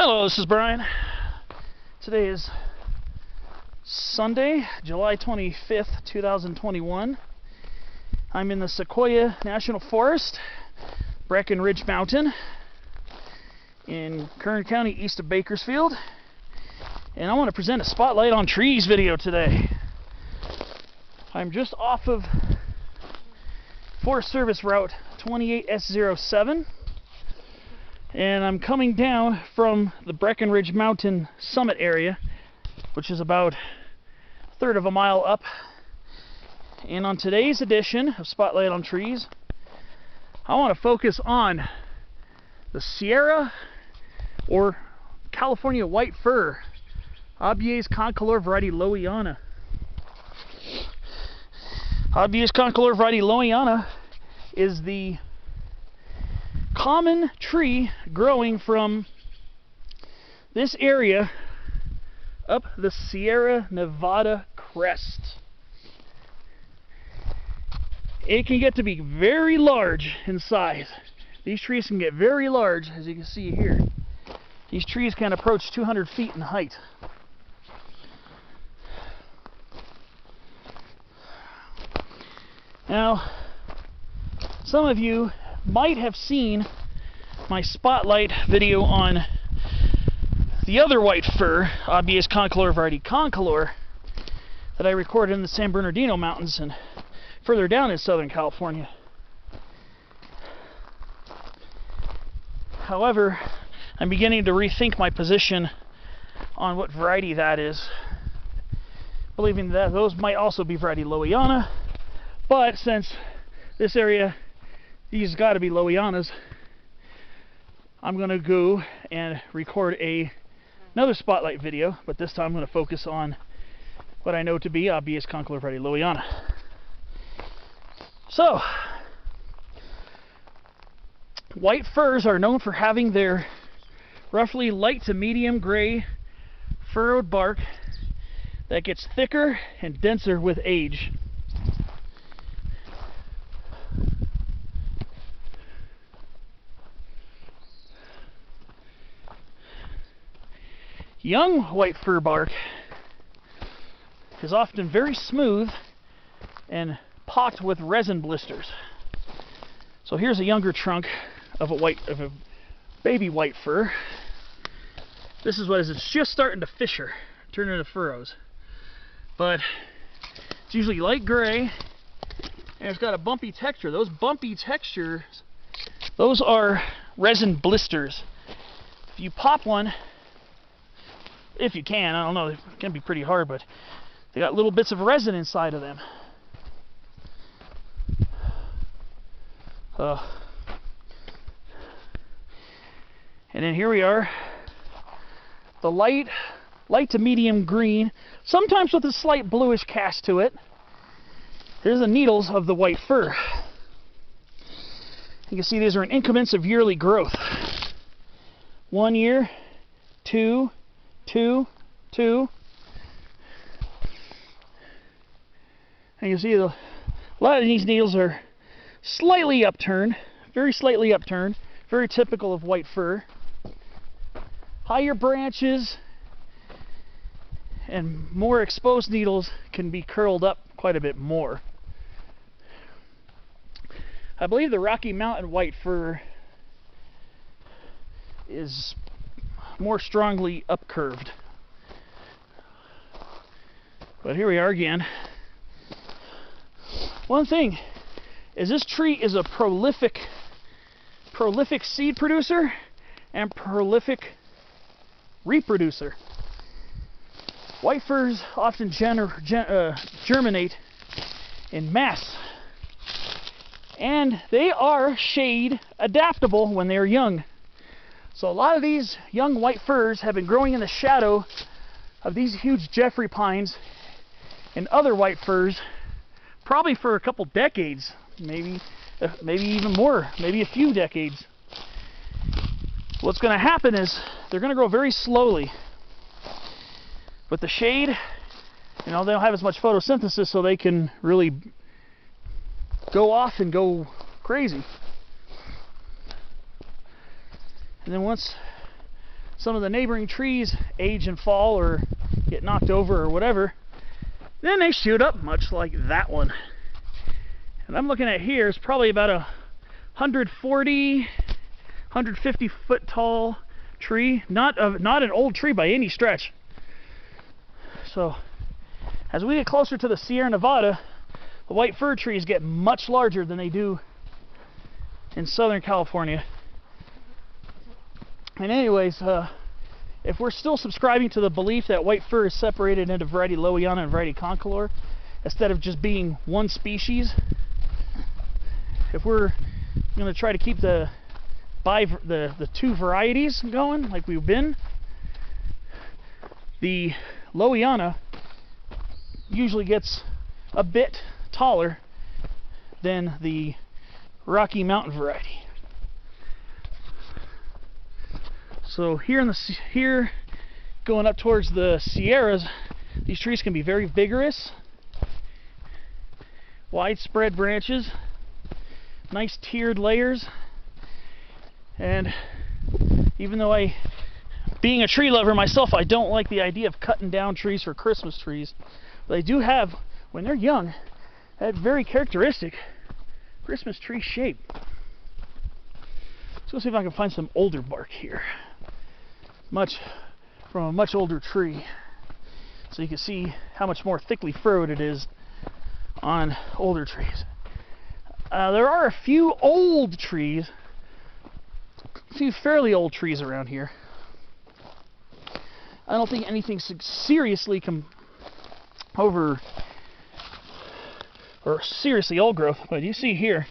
Hello, this is Brian. Today is Sunday, July 25th, 2021. I'm in the Sequoia National Forest, Breckenridge Mtn, in Kern County, east of Bakersfield. And I want to present a Spotlight on Trees video today. I'm just off of Forest Service Route 28S07. And I'm coming down from the Breckenridge Mountain summit area, which is about a third of a mile up. And on today's edition of Spotlight on Trees, I want to focus on the Sierra or California White Fir, Abies concolor variety lowiana. Abies concolor variety lowiana is the common tree growing from this area up the Sierra Nevada crest. It can get to be very large in size. These trees can get very large, as you can see here. These trees can approach 200 feet in height. Now, some of you might have seen my spotlight video on the other white fir, Abies concolor variety concolor, that I recorded in the San Bernardino mountains and further down in Southern California. However, I'm beginning to rethink my position on what variety that is, believing that those might also be variety lowiana, but since this area, these got to be lowianas, I'm going to go and record another spotlight video, but this time I'm going to focus on what I know to be Abies concolor variety lowiana. So, white firs are known for having their roughly light to medium gray furrowed bark that gets thicker and denser with age. Young white fir bark is often very smooth and pocked with resin blisters. So here's a younger trunk of a baby white fir. This is what it's just starting to fissure, turn into furrows. But it's usually light gray and it's got a bumpy texture. Those bumpy textures, those are resin blisters. If you pop one, if you can, I don't know, it can be pretty hard, but they got little bits of resin inside of them. And then here we are, the light to medium green, sometimes with a slight bluish cast to it. Here's the needles of the white fir. You can see these are in increments of yearly growth. 1 year, 2, 2, 2. And you see a lot of these needles are slightly upturned, very slightly upturned, very typical of white fir. Higher branches and more exposed needles can be curled up quite a bit more. I believe the Rocky Mtn White Fir is more strongly upcurved. But here we are again. One thing is this tree is a prolific seed producer and prolific reproducer. White firs often germinate in mass, and they are shade adaptable when they're young. So a lot of these young white firs have been growing in the shadow of these huge Jeffrey pines and other white firs probably for a couple decades, maybe even more, maybe a few decades. What's going to happen is they're going to grow very slowly. With the shade, they don't have as much photosynthesis, so they can really go off and go crazy. And then once some of the neighboring trees age and fall or get knocked over or whatever, then they shoot up, much like that one. And I'm looking at here, it's probably about a 140, 150 foot tall tree. Not an old tree by any stretch. So as we get closer to the Sierra Nevada, the white fir trees get much larger than they do in Southern California. And anyways, if we're still subscribing to the belief that white fir is separated into variety lowiana and variety concolor, instead of just being one species, if we're going to try to keep the two varieties going like we've been, the lowiana usually gets a bit taller than the Rocky Mountain variety. So here going up towards the Sierras, these trees can be very vigorous, widespread branches, nice tiered layers. And even though being a tree lover myself, I don't like the idea of cutting down trees for Christmas trees. But they do have, when they're young, that very characteristic Christmas tree shape. Let's go see if I can find some older bark here. From a much older tree. So you can see how much more thickly furrowed it is on older trees. There are a few old trees, a few fairly old trees around here. I don't think anything seriously seriously old growth, but you see here,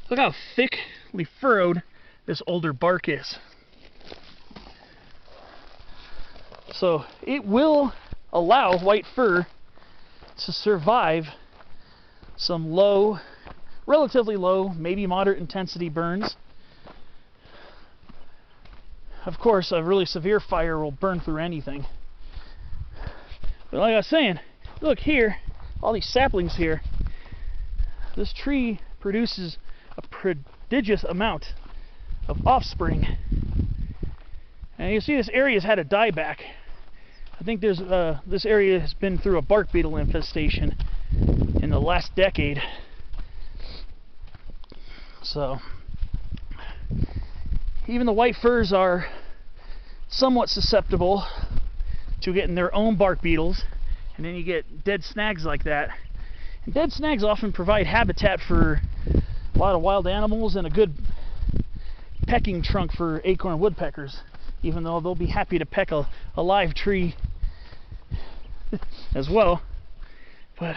look how thickly furrowed this older bark is. So it will allow white fir to survive some relatively low, maybe moderate intensity burns. Of course, a really severe fire will burn through anything. But like I was saying, look here, all these saplings here. This tree produces a prodigious amount of offspring. And you see this area has had a dieback. I think this area has been through a bark beetle infestation in the last decade. So even the white firs are somewhat susceptible to getting their own bark beetles, and then you get dead snags like that. And dead snags often provide habitat for a lot of wild animals and a good pecking trunk for acorn woodpeckers, even though they'll be happy to peck a live tree as well. But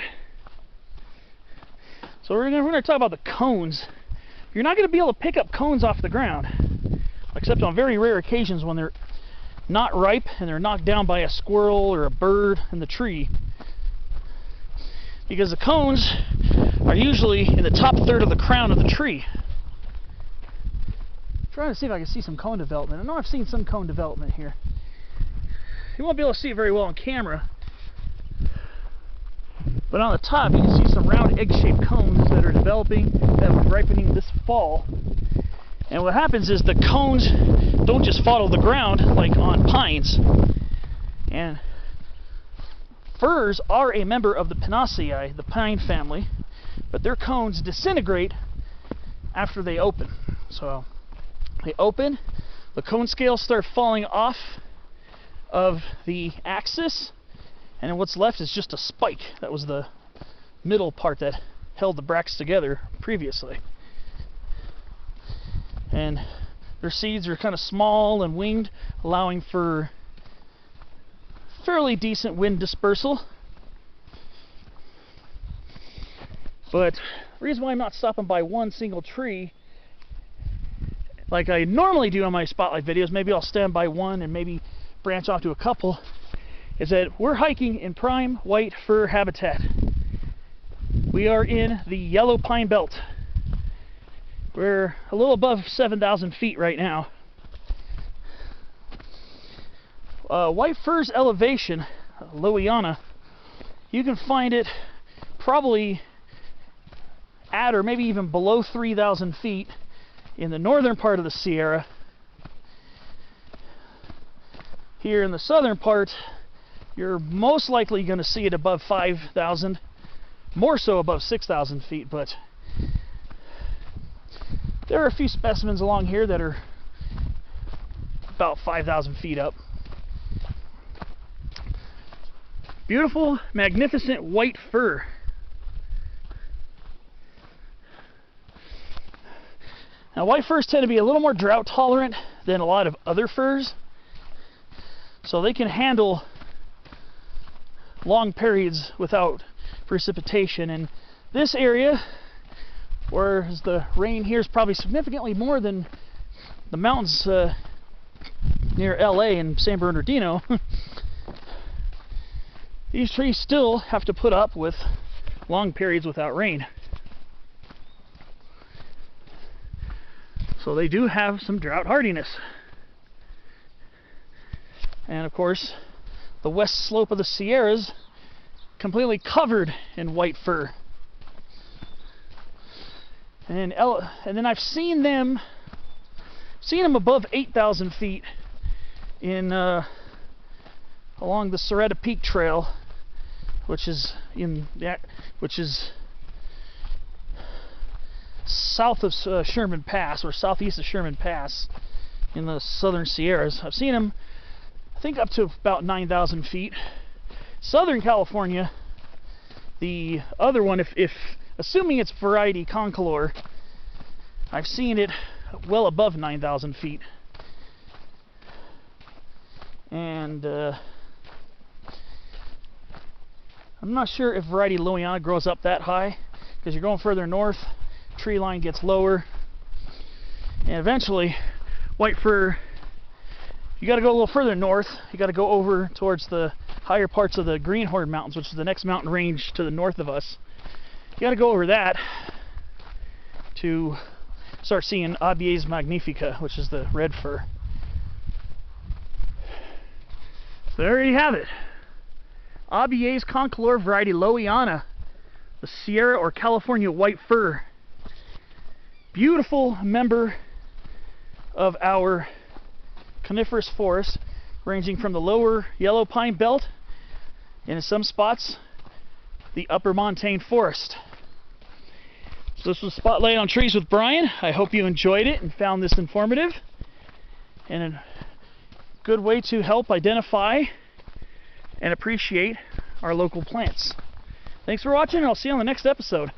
so we're going to talk about the cones. You're not going to be able to pick up cones off the ground, except on very rare occasions when they're not ripe and they're knocked down by a squirrel or a bird in the tree. Because the cones are usually in the top third of the crown of the tree. I'm trying to see if I can see some cone development. I know I've seen some cone development here. You won't be able to see it very well on camera, but on the top you can see some round egg-shaped cones that are developing, that are ripening this fall. And what happens is the cones don't just fall to the ground like on pines. And firs are a member of the Pinaceae, the pine family, but their cones disintegrate after they open. So they open, the cone scales start falling off of the axis, and then what's left is just a spike. That was the middle part that held the bracts together previously. And their seeds are kind of small and winged, allowing for fairly decent wind dispersal. But the reason why I'm not stopping by one single tree like I normally do on my spotlight videos, maybe I'll stand by one and maybe branch off to a couple, is that we're hiking in prime white fir habitat. We are in the yellow pine belt. We're a little above 7,000 feet right now. White fir's elevation, lowiana, you can find it probably at or maybe even below 3,000 feet in the northern part of the Sierra. Here in the southern part, you're most likely going to see it above 5,000, more so above 6,000 feet, but there are a few specimens along here that are about 5,000 feet up. Beautiful, magnificent white fir. Now, white firs tend to be a little more drought tolerant than a lot of other firs, so they can handle long periods without precipitation. And this area, whereas the rain here is probably significantly more than the mountains near LA and San Bernardino, these trees still have to put up with long periods without rain. So they do have some drought hardiness. And of course, the west slope of the Sierras completely covered in white fir. And then I've seen them above 8,000 feet in along the Serreta Peak Trail, which is south of Sherman Pass, or southeast of Sherman Pass in the southern Sierras. I've seen them, I think, up to about 9,000 feet. Southern California, the other one, if assuming it's variety concolor, I've seen it well above 9,000 feet. And I'm not sure if variety lowiana grows up that high, because you're going further north, tree line gets lower, and eventually white fir, you got to go a little further north. You got to go over towards the higher parts of the Greenhorn Mountains, which is the next mountain range to the north of us. You got to go over that to start seeing Abies magnifica, which is the red fir. So there you have it. Abies concolor variety lowiana, the Sierra or California white fir. Beautiful member of our coniferous forest, ranging from the lower yellow pine belt and in some spots the upper montane forest. So this was Spotlight on Trees with Brian. I hope you enjoyed it and found this informative and a good way to help identify and appreciate our local plants. Thanks for watching, and I'll see you on the next episode.